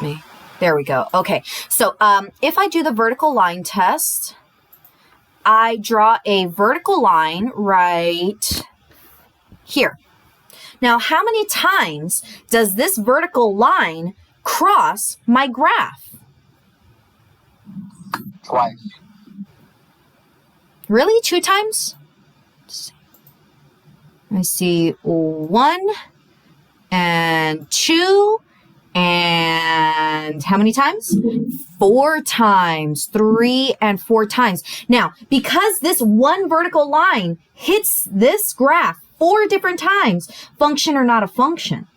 me. There we go. Okay. So if I do the vertical line test, I draw a vertical line right here. Now, how many times does this vertical line cross my graph? Twice. Really? 2 times? I see 1 and 2 and how many times? 4 times, 3 and 4 times. Now, because this one vertical line hits this graph 4 different times, function or not a function?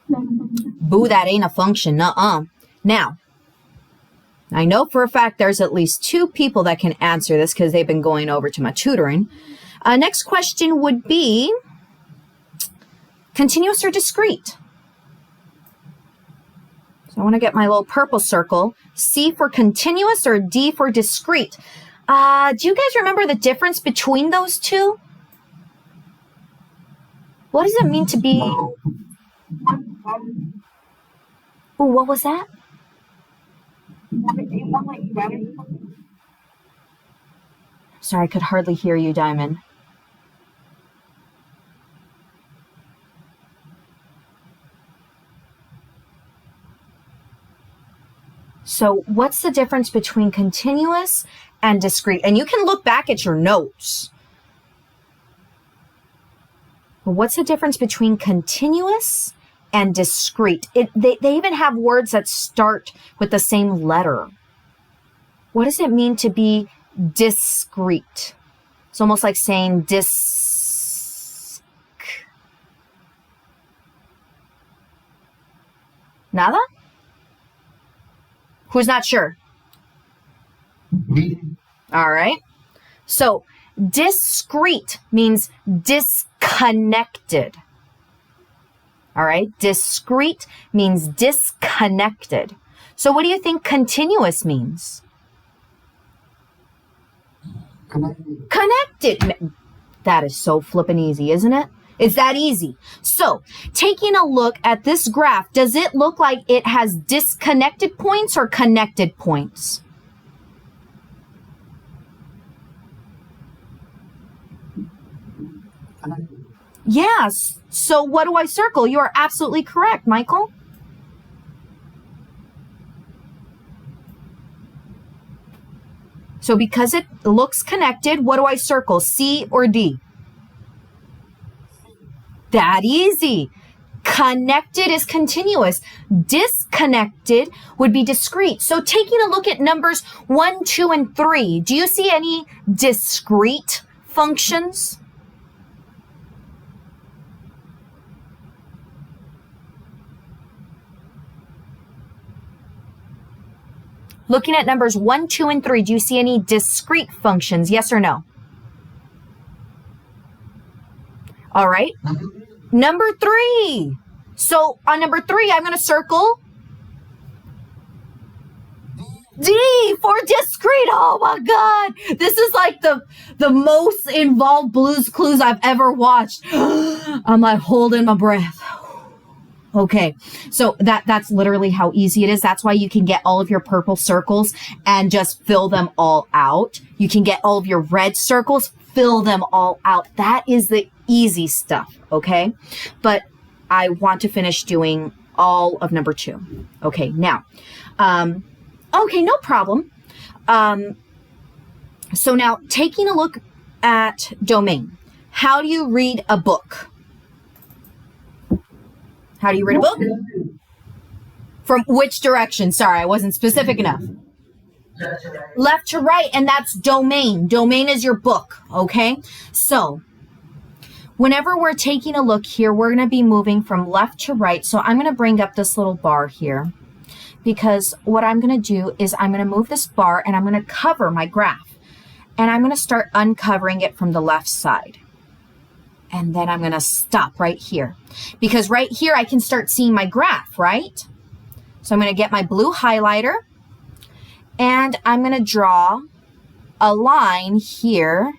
Boo, that ain't a function. Nuh-uh. Now, I know for a fact there's at least 2 people that can answer this because they've been going over to my tutoring. Next question would be continuous or discrete? So I want to get my little purple circle. C for continuous or D for discrete? Do you guys remember the difference between those two? What does it mean to be... Oh, what was that? Sorry, I could hardly hear you, Diamond. So what's the difference between continuous and discrete? And you can look back at your notes. But what's the difference between continuous and discrete? They even have words that start with the same letter. What does it mean to be discrete? It's almost like saying disc. Nada? Who's not sure? Me. All right. So discrete means disconnected. All right. Discrete means disconnected. So what do you think continuous means? Connected. Connected. That is so flippin' easy, isn't it? It's that easy. So taking a look at this graph, does it look like it has disconnected points or connected points? Connected. Yes. So what do I circle? You are absolutely correct, Michael. So because it looks connected, what do I circle? C or D? That easy. Connected is continuous. Disconnected would be discrete. So taking a look at numbers 1, 2, and 3, do you see any discrete functions? Looking at numbers 1, 2, and 3, do you see any discrete functions? Yes or no? All right. Number 3. So on number 3, I'm going to circle D for discrete. Oh my God. This is like the most involved Blue's Clues I've ever watched. I'm like holding my breath. Okay, so that's literally how easy it is. That's why you can get all of your purple circles and just fill them all out. You can get all of your red circles, fill them all out. That is the easy stuff, okay? But I want to finish doing all of number 2. Okay, now, okay, no problem. So now taking a look at domain, how do you read a book? How do you read a book? From which direction? Sorry, I wasn't specific enough. Left to right, and that's domain. Domain is your book, okay? So whenever we're taking a look here, we're going to be moving from left to right. So I'm going to bring up this little bar here because what I'm going to do is I'm going to move this bar and I'm going to cover my graph. And I'm going to start uncovering it from the left side. And then I'm going to stop right here because right here I can start seeing my graph, right? So I'm going to get my blue highlighter and I'm going to draw a line here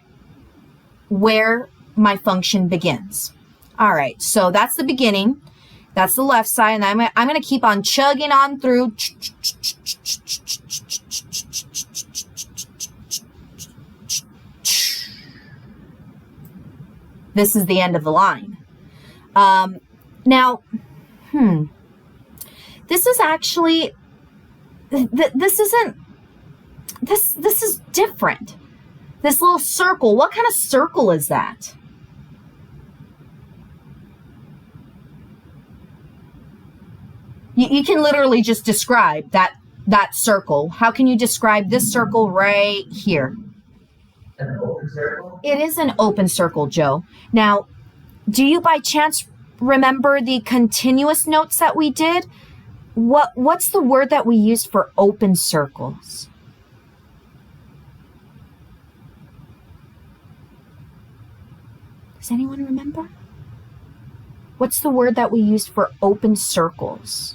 where my function begins. All right, so that's the beginning. That's the left side, and I'm going to keep on chugging on through. This is the end of the line. Now, this is actually, this is different. This little circle, what kind of circle is that? You can literally just describe that circle. How can you describe this circle right here? An open circle? It is an open circle, Joe. Now, do you by chance remember the continuous notes that we did? What's the word that we used for open circles? Does anyone remember? What's the word that we used for open circles?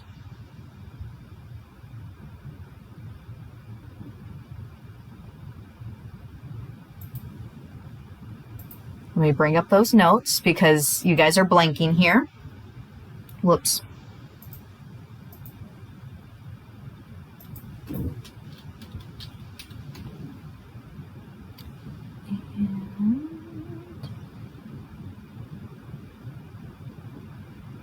Let me bring up those notes because you guys are blanking here. Whoops.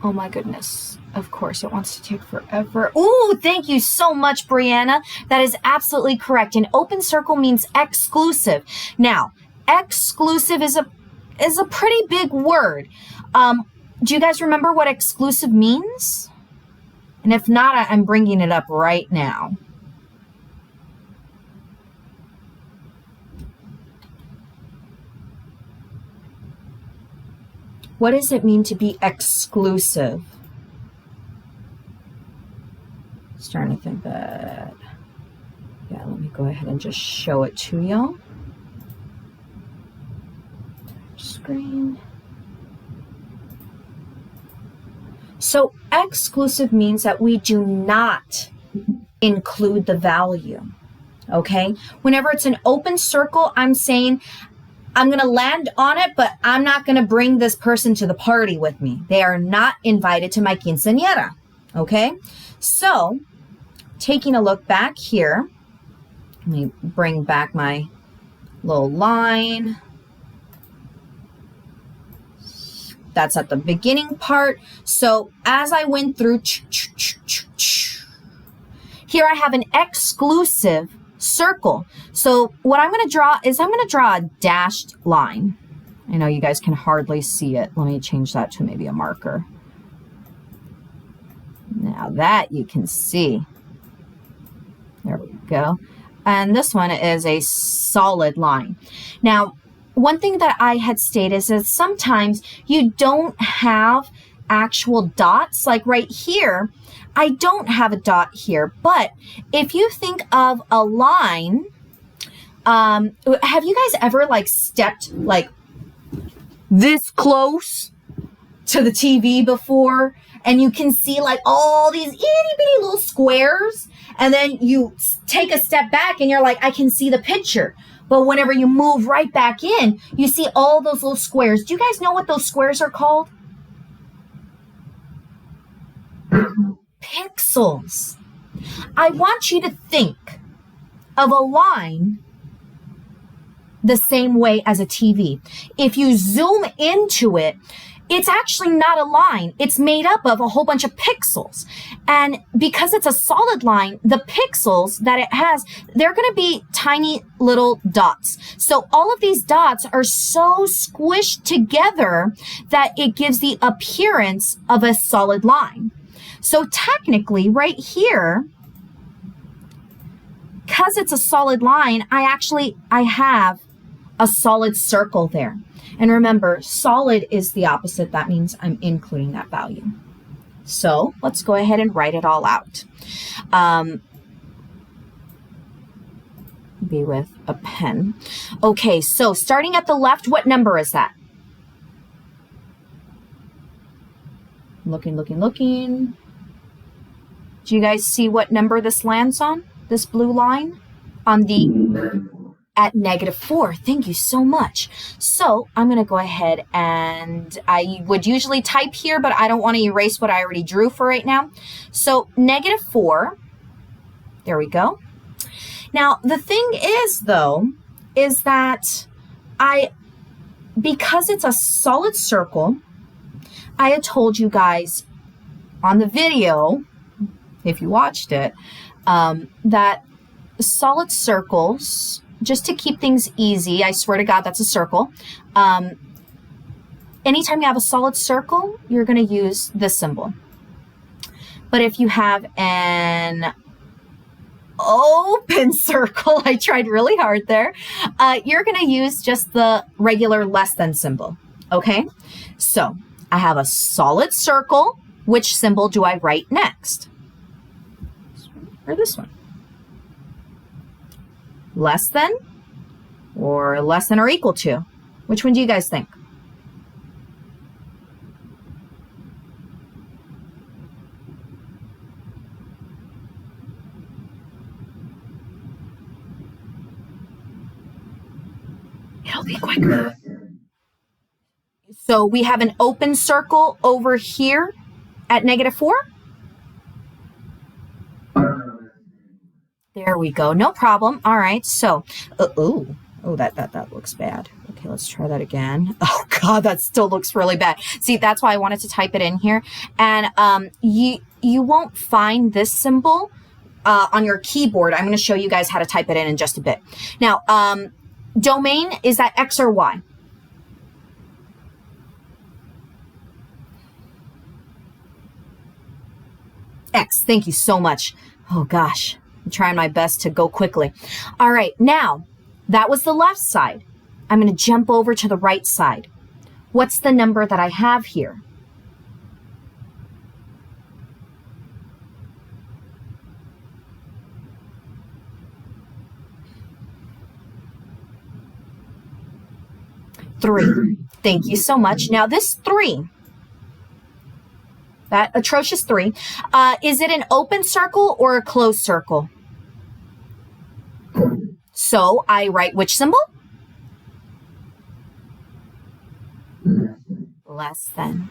Oh my goodness. Of course, it wants to take forever. Ooh, thank you so much, Brianna. That is absolutely correct. An open circle means exclusive. Now, exclusive is a pretty big word. Do you guys remember what exclusive means? And if not, I'm bringing it up right now. What does it mean to be exclusive? Starting to think that, yeah, let me go ahead and just show it to y'all. Screen. So exclusive means that we do not include the value, okay? Whenever it's an open circle, I'm saying I'm going to land on it, but I'm not going to bring this person to the party with me. They are not invited to my quinceañera, okay? So taking a look back here, let me bring back my little line. That's at the beginning part. So as I went through, here I have an exclusive circle. So what I'm going to draw is I'm going to draw a dashed line. I know you guys can hardly see it. Let me change that to maybe a marker. Now that you can see. There we go. And this one is a solid line. Now, one thing that I had stated is that sometimes you don't have actual dots. Like right here, I don't have a dot here. But if you think of a line, have you guys ever like stepped like this close to the TV before? And you can see like all these itty bitty little squares. And then you take a step back and you're like, I can see the picture. But whenever you move right back in, you see all those little squares. Do you guys know what those squares are called? Pixels. I want you to think of a line the same way as a TV. If you zoom into it, it's actually not a line. It's made up of a whole bunch of pixels. And because it's a solid line, the pixels that it has, they're going to be tiny little dots. So all of these dots are so squished together that it gives the appearance of a solid line. So technically right here, because it's a solid line, I have a solid circle there. And remember, solid is the opposite. That means I'm including that value. So let's go ahead and write it all out. Be with a pen. Okay, so starting at the left, what number is that? Looking. Do you guys see what number this lands on? This blue line? On the at -4. Thank you so much. So I'm going to go ahead and I would usually type here, but I don't want to erase what I already drew for right now. So -4, there we go. Now, the thing is, though, is that because it's a solid circle, I had told you guys on the video, if you watched it, that solid circles, just to keep things easy, I swear to God, that's a circle. Anytime you have a solid circle, you're going to use this symbol. But if you have an open circle, I tried really hard there, you're going to use just the regular less than symbol. Okay? So I have a solid circle. Which symbol do I write next? Or this one? Less than or less than or equal to? Which one do you guys think? It'll be quicker. So we have an open circle over here at -4. There we go. No problem. All right. So, oh, that looks bad. Okay, let's try that again. Oh God, that still looks really bad. See, that's why I wanted to type it in here. And you won't find this symbol on your keyboard. I'm going to show you guys how to type it in just a bit. Now, domain, is that X or Y? X. Thank you so much. Oh gosh, I'm trying my best to go quickly. All right, now that was the left side. I'm going to jump over to the right side. What's the number that I have here? Three. Thank you so much. Now this 3. That atrocious 3. Is it an open circle or a closed circle? So I write which symbol? Less than.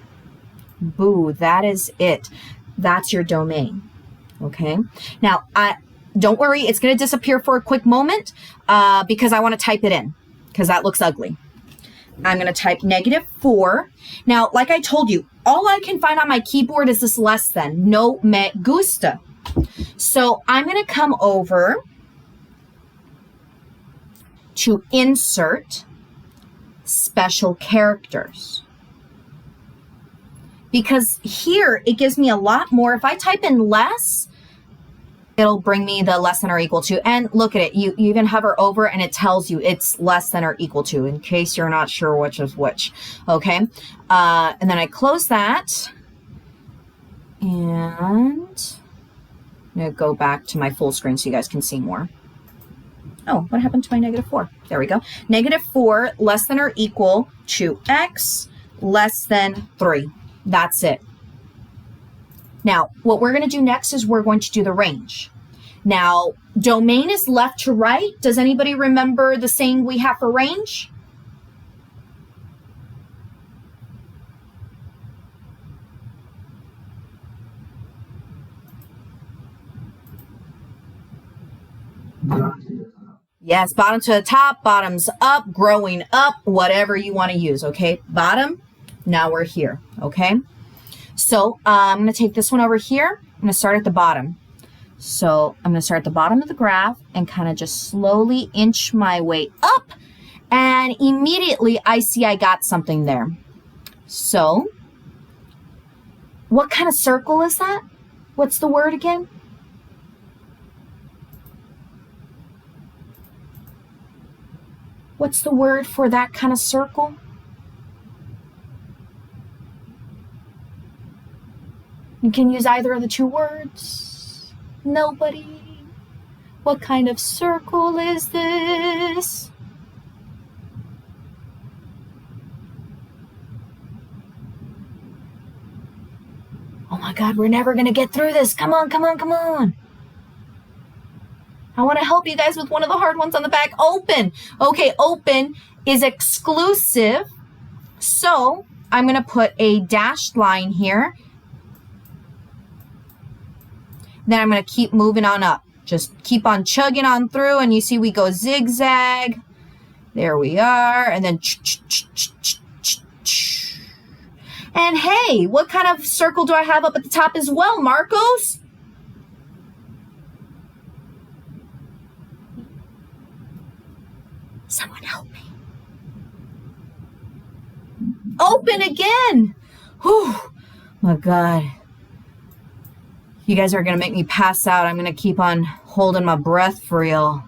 Boo, that is it. That's your domain. Okay. Now, don't worry. It's going to disappear for a quick moment because I want to type it in because that looks ugly. I'm going to type -4. Now, like I told you, all I can find on my keyboard is this less than. No me gusta. So I'm going to come over to insert special characters. Because here it gives me a lot more. If I type in less, it'll bring me the less than or equal to. And look at it. You even hover over and it tells you it's less than or equal to in case you're not sure which is which. Okay. And then I close that. And I'm going to go back to my full screen so you guys can see more. Oh, what happened to my -4? There we go. -4 less than or equal to X less than 3. That's it. Now, what we're going to do next is we're going to do the range. Now, domain is left to right. Does anybody remember the saying we have for range? Yes, bottom to the top, bottoms up, growing up, whatever you want to use, okay? Bottom, now we're here, okay? So I'm going to take this one over here. I'm going to start at the bottom. So I'm going to start at the bottom of the graph and kind of just slowly inch my way up. And immediately I see I got something there. So what kind of circle is that? What's the word again? What's the word for that kind of circle? You can use either of the two words. Nobody. What kind of circle is this? Oh my God, we're never going to get through this. Come on, come on, come on. I want to help you guys with one of the hard ones on the back. Open. Okay, open is exclusive. So I'm going to put a dashed line here. Then I'm going to keep moving on up. Just keep on chugging on through, and you see we go zigzag. There we are. And then and hey, what kind of circle do I have up at the top as well, Marcos? Someone help me. Open again. Whew. My God. You guys are going to make me pass out. I'm going to keep on holding my breath for real.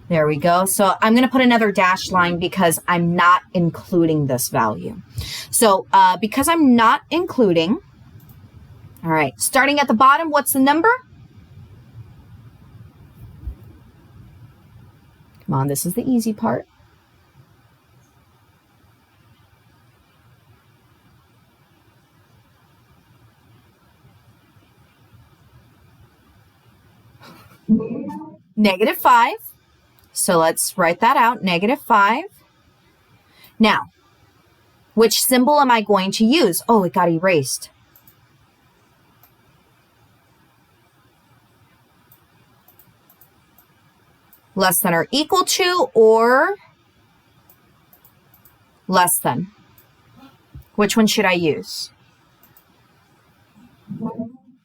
There we go. So I'm going to put another dash line because I'm not including this value. So because I'm not including, all right, starting at the bottom, what's the number? Come on, this is the easy part. -5. So let's write that out, -5. Now, which symbol am I going to use? Oh, it got erased. Less than or equal to, or less than? Which one should I use?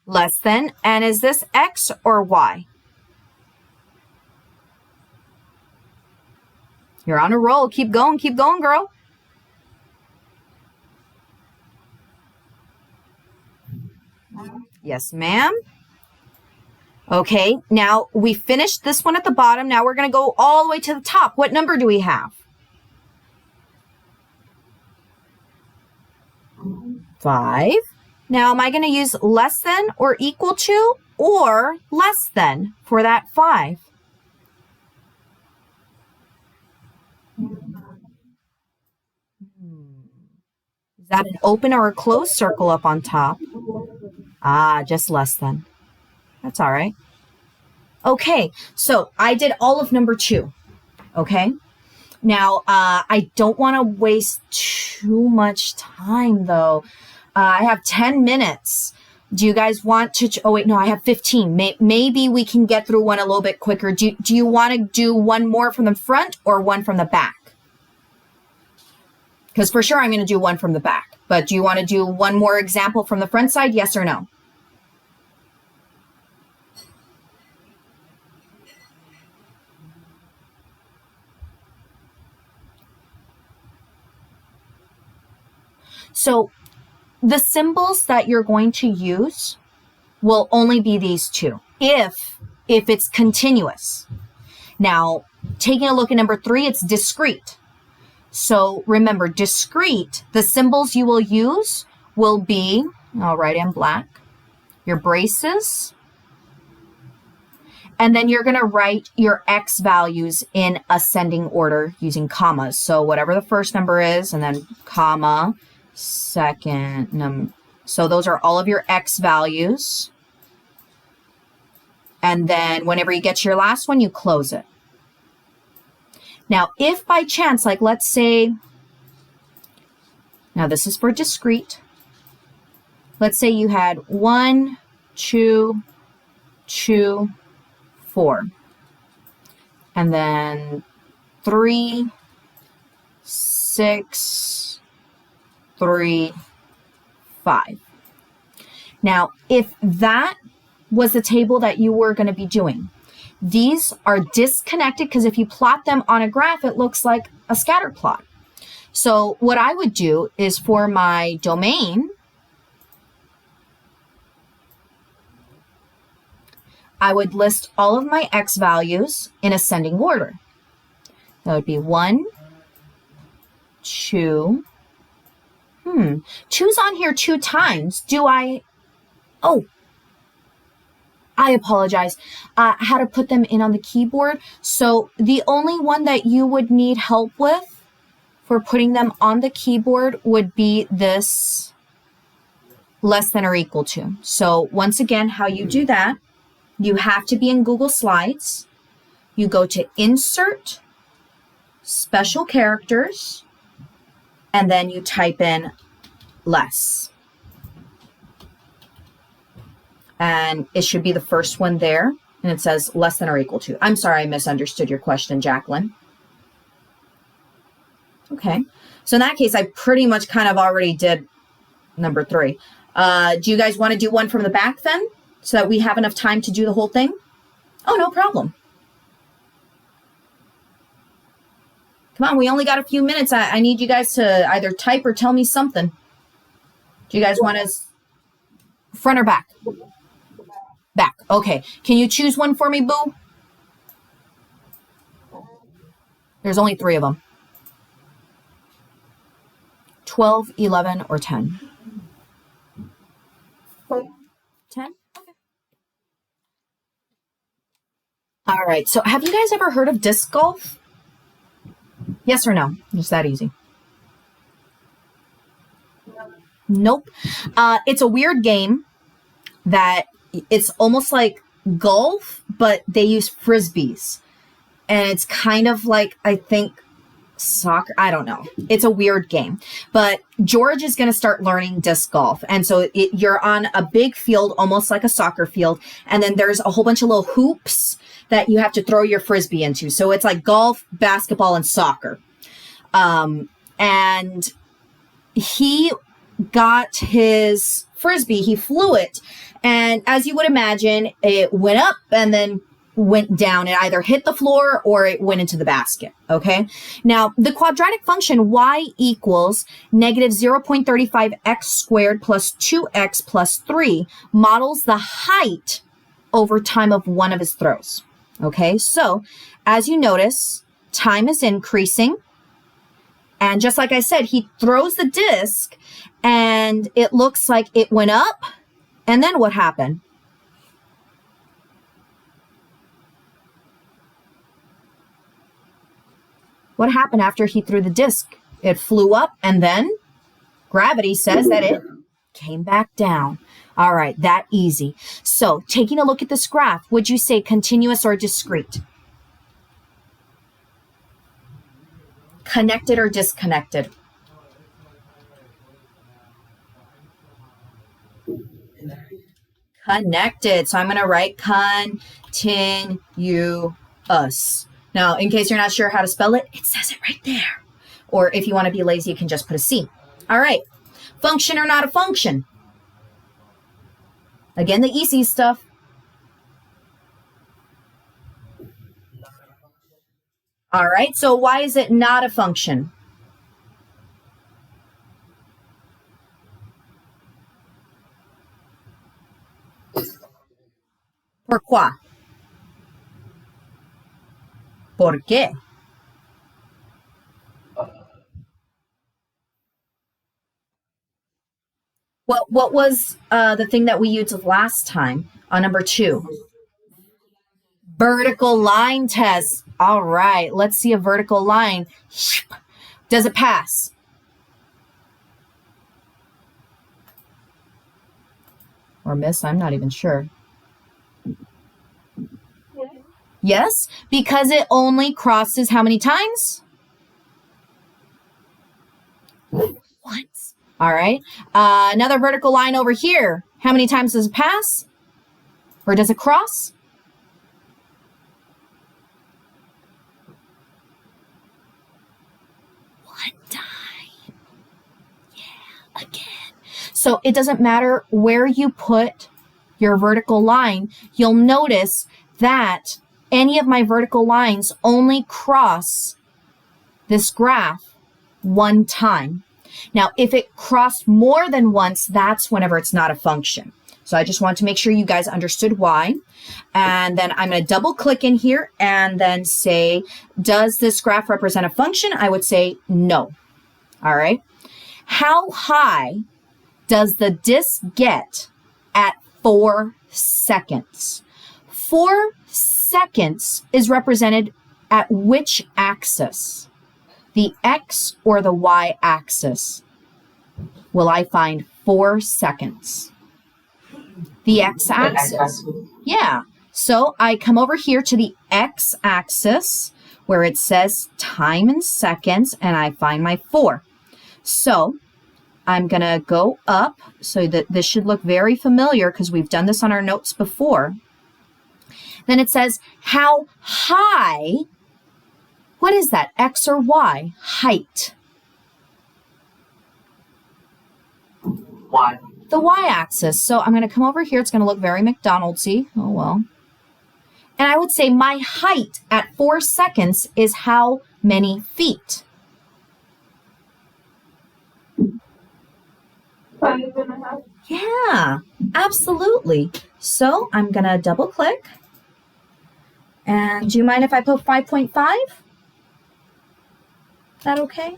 Less than. And is this X or Y? You're on a roll. Keep going, girl. Yes, ma'am. Okay, now we finished this one at the bottom. Now we're going to go all the way to the top. What number do we have? 5. Now, am I going to use less than or equal to or less than for that 5? Is that an open or a closed circle up on top? Ah, just less than. That's all right. Okay, so I did all of number 2. Okay. Now, I don't want to waste too much time, though. I have 10 minutes. Do you guys want to? Oh, wait, no, I have 15. Maybe we can get through one a little bit quicker. Do you want to do one more from the front or one from the back? Because for sure I'm going to do one from the back. But do you want to do one more example from the front side? Yes or no? So the symbols that you're going to use will only be these 2 if it's continuous. Now, taking a look at number 3, it's discrete. So remember, discrete, the symbols you will use will be, I'll write in black, your braces, and then you're going to write your X values in ascending order using commas. So whatever the first number is, and then comma, second number. So those are all of your X values. And then whenever you get to your last one, you close it. Now, if by chance, like let's say, now this is for discrete. Let's say you had 1, 2, 2, 4. And then 3, 6, 3, 5. Now, if that was the table that you were going to be doing, these are disconnected because if you plot them on a graph, it looks like a scatter plot. So what I would do is for my domain, I would list all of my X values in ascending order. That would be 1, 2. 2's on here 2 times. Do I? Oh, I apologize. How to put them in on the keyboard. So the only one that you would need help with for putting them on the keyboard would be this less than or equal to. So once again, how you do that, you have to be in Google Slides. you go to Insert, Special Characters, and then you type in less. And it should be the first one there. And it says less than or equal to. I'm sorry, I misunderstood your question, Jacqueline. Okay. So in that case, I pretty much kind of already did number 3. Do you guys want to do one from the back then? So that we have enough time to do the whole thing? Oh, no problem. Come on, we only got a few minutes. I need you guys to either type or tell me something. Do you guys want to front or back? Back. Okay. Can you choose one for me, Boo? There's only 3 of them. 12, 11, or 10? 10? Okay. All right. So have you guys ever heard of disc golf? Yes or no? Just that easy. Nope. It's a weird game that it's almost like golf, but they use frisbees. And it's kind of like, I think, soccer. I don't know. It's a weird game. But George is going to start learning disc golf. And so you're on a big field, almost like a soccer field. And then there's a whole bunch of little hoops that you have to throw your frisbee into. So it's like golf, basketball, and soccer. And he got his frisbee, he flew it, and as you would imagine, it went up and then went down. It either hit the floor or it went into the basket, okay? Now, the quadratic function y equals negative 0.35x squared plus 2x plus 3 models the height over time of one of his throws, okay? So, as you notice, time is increasing, and just like I said, he throws the disc, and it looks like it went up, and then what happened? What happened after he threw the disc? It flew up, and then gravity says that it came back down. All right, that easy. So, taking a look at this graph, would you say continuous or discrete? Connected or disconnected? Connected. So I'm going to write continuous. Now, in case you're not sure how to spell it, it says it right there. Or if you want to be lazy, you can just put a C. All right. Function or not a function? Again, the easy stuff. All right. So why is it not a function? Pourquoi? ¿Por qué? What was the thing that we used last time on number 2? Vertical line test. All right, let's see a vertical line. Does it pass? Or miss? I'm not even sure. Yes, because it only crosses how many times? Once. All right. Another vertical line over here. How many times does it pass? Or does it cross? One time. Yeah, again. So it doesn't matter where you put your vertical line. You'll notice that any of my vertical lines only cross this graph one time. Now, if it crossed more than once, that's whenever it's not a function. So I just want to make sure you guys understood why. And then I'm going to double click in here and then say, does this graph represent a function? I would say no. All right. How high does the disk get at 4 seconds? 4 seconds is represented at which axis? The X or the Y axis? Will I find 4 seconds? The X axis. Yeah. So I come over here to the x-axis where it says time in seconds, and I find my 4. So I'm going to go up so that this should look very familiar because we've done this on our notes before. Then it says, how high, what is that, X or Y? Height. Y. The y-axis. So I'm going to come over here. It's going to look very McDonald's-y. Oh, well. And I would say my height at 4 seconds is how many feet? 5.5. Yeah, absolutely. So I'm going to double click. And do you mind if I put 5.5? Is that okay?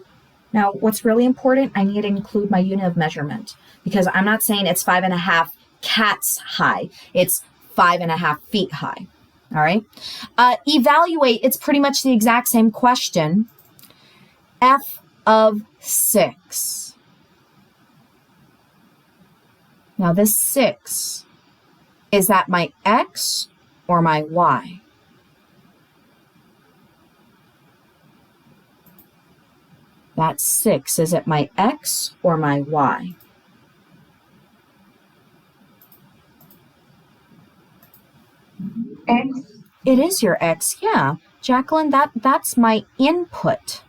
Now, what's really important, I need to include my unit of measurement because I'm not saying it's 5.5 cats high. It's 5.5 feet high. All right. Evaluate, it's pretty much the exact same question. F of 6. Now, this 6, is that my X or my Y? That's 6. Is it my X or my Y? X. It is your X, yeah. Jacqueline, that's my input.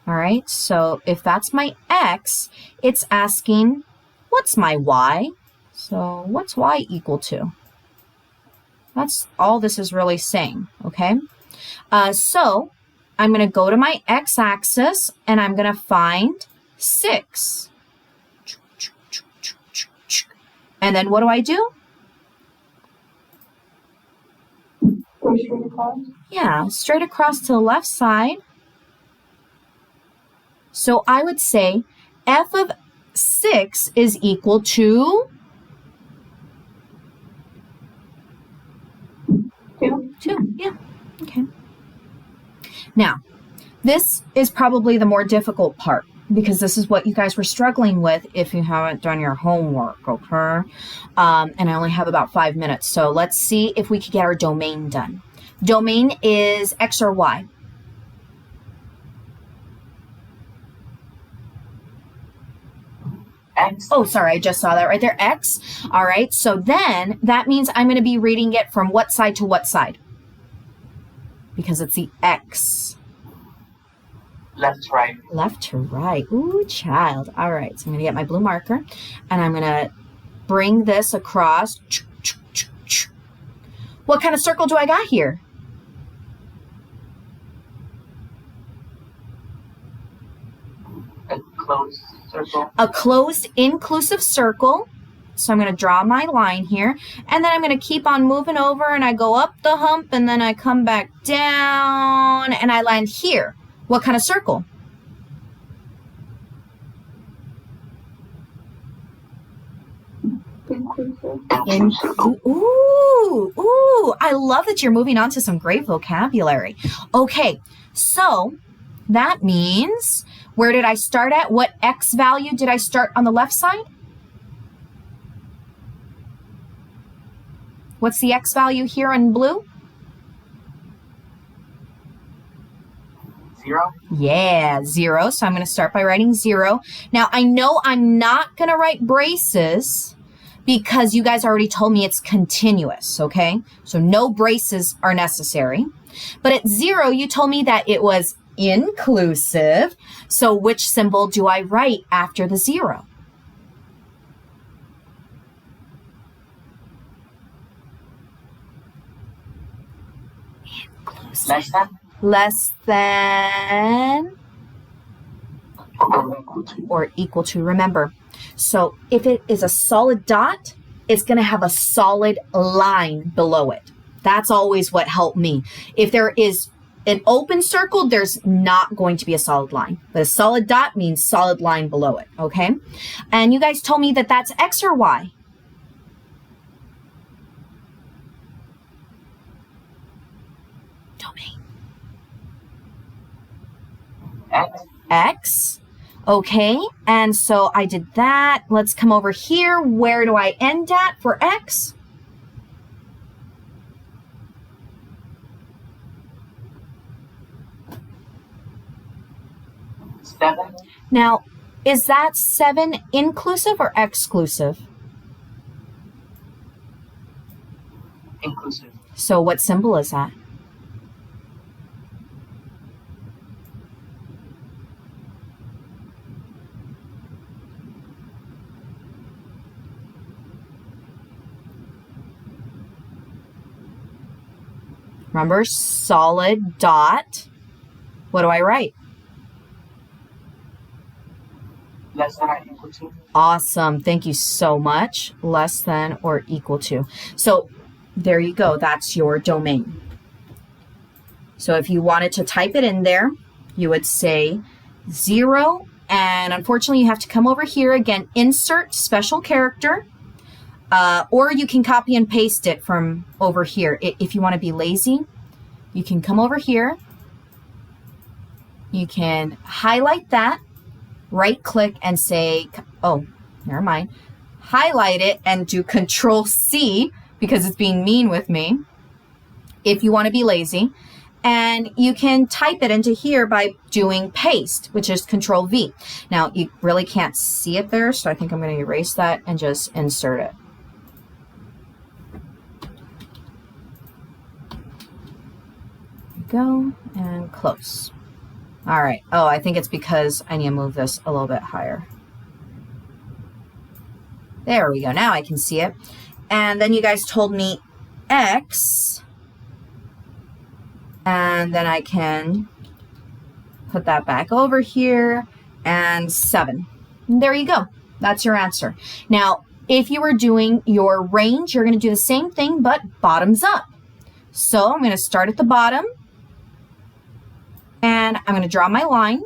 All right, so if that's my X, it's asking, what's my Y? So what's Y equal to? That's all this is really saying, okay? So I'm going to go to my x-axis and I'm going to find 6. And then what do I do? Go straight across. Yeah, straight across to the left side. So I would say f of 6 is equal to 2. 2. Yeah, okay. Now, this is probably the more difficult part because this is what you guys were struggling with if you haven't done your homework, okay? And I only have about 5 minutes, so let's see if we can get our domain done. Domain is X or Y? X. Oh, sorry, I just saw that right there, X. All right, so then that means I'm going to be reading it from what side to what side? Because it's the X. Left to right. Left to right. Ooh, child. All right, so I'm going to get my blue marker, and I'm going to bring this across. What kind of circle do I got here? A closed circle. A closed inclusive circle. So I'm going to draw my line here, and then I'm going to keep on moving over, and I go up the hump, and then I come back down, and I land here. What kind of circle? Inclusive. Ooh, I love that you're moving on to some great vocabulary. Okay, so that means, where did I start at? What X value did I start on the left side? What's the X value here in blue? 0. Yeah, 0. So I'm going to start by writing 0. Now, I know I'm not going to write braces because you guys already told me it's continuous, okay? So no braces are necessary. But at 0, you told me that it was inclusive. So which symbol do I write after the 0? Less than. Less than or equal to. Remember, so if it is a solid dot, it's going to have a solid line below it. That's always what helped me. If there is an open circle, there's not going to be a solid line. But a solid dot means solid line below it, okay? And you guys told me that that's X or Y? Domain. X. X. Okay, and so I did that. Let's come over here. Where do I end at for X? 7. Now, is that 7 inclusive or exclusive? Inclusive. So what symbol is that? Remember, solid dot. What do I write? Less than or equal to. Awesome. Thank you so much. Less than or equal to. So there you go. That's your domain. So if you wanted to type it in there, you would say 0. And unfortunately, you have to come over here again, insert special character. Or you can copy and paste it from over here. If you want to be lazy, you can come over here. You can highlight that, right click and say, oh, never mind. Highlight it and do Control C because it's being mean with me. If you want to be lazy. And you can type it into here by doing paste, which is Control V. Now, you really can't see it there, so I think I'm going to erase that and just insert it. Go and close. All right. Oh, I think it's because I need to move this a little bit higher. There we go. Now I can see it. And then you guys told me X. And then I can put that back over here and 7. And there you go. That's your answer. Now, if you were doing your range, you're going to do the same thing, but bottoms up. So I'm going to start at the bottom. And I'm going to draw my line.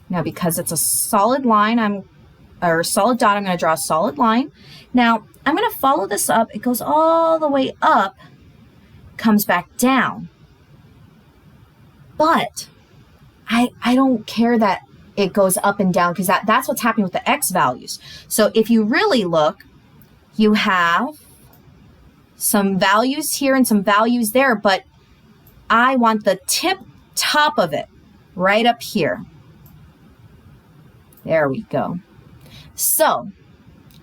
Now, because it's a solid line, or solid dot, I'm going to draw a solid line. Now, I'm going to follow this up. It goes all the way up, comes back down. But I don't care that it goes up and down because that's what's happening with the X values. So if you really look, you have some values here and some values there, but I want the top of it right up here. There we go. So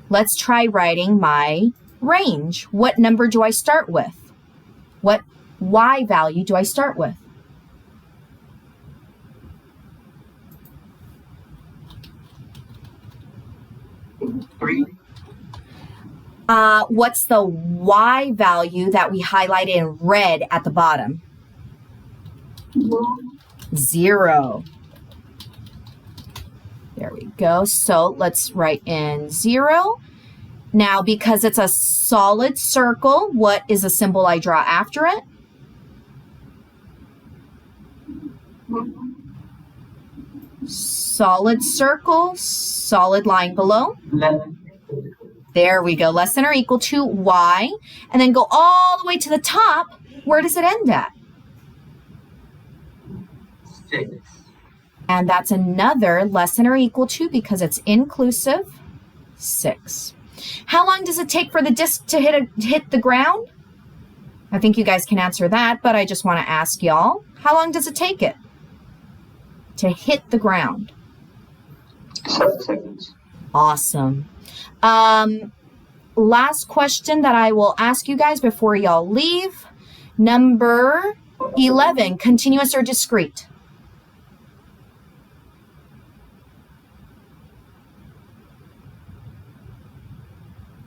let's try writing my range. What number do I start with? What Y value do I start with? Three. What's the Y value that we highlighted in red at the bottom? 0. There we go. So let's write in 0. Now, because it's a solid circle, what is the symbol I draw after it? Solid circle, solid line below. 11. There we go. Less than or equal to Y. And then go all the way to the top. Where does it end at? 6. And that's another less than or equal to, because it's inclusive, 6. How long does it take for the disc to hit the ground? I think you guys can answer that, but I just want to ask y'all, how long does it take it to hit the ground? 7 seconds. Awesome. Last question that I will ask you guys before y'all leave. Number 11, continuous or discrete?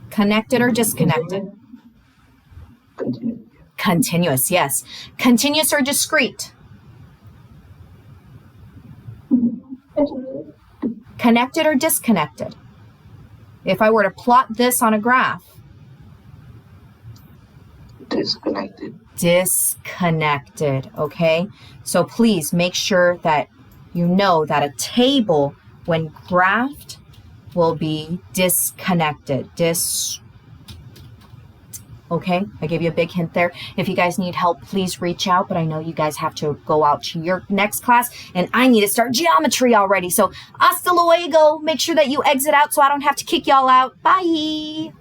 Connected or disconnected? Continue. Continuous, yes. Continuous or discrete? Connected or disconnected? If I were to plot this on a graph. Disconnected. Disconnected, okay? So please make sure that you know that a table, when graphed, will be disconnected. Okay, I gave you a big hint there. If you guys need help, please reach out, but I know you guys have to go out to your next class, and I need to start geometry already. So hasta luego. Make sure that you exit out so I don't have to kick y'all out. Bye.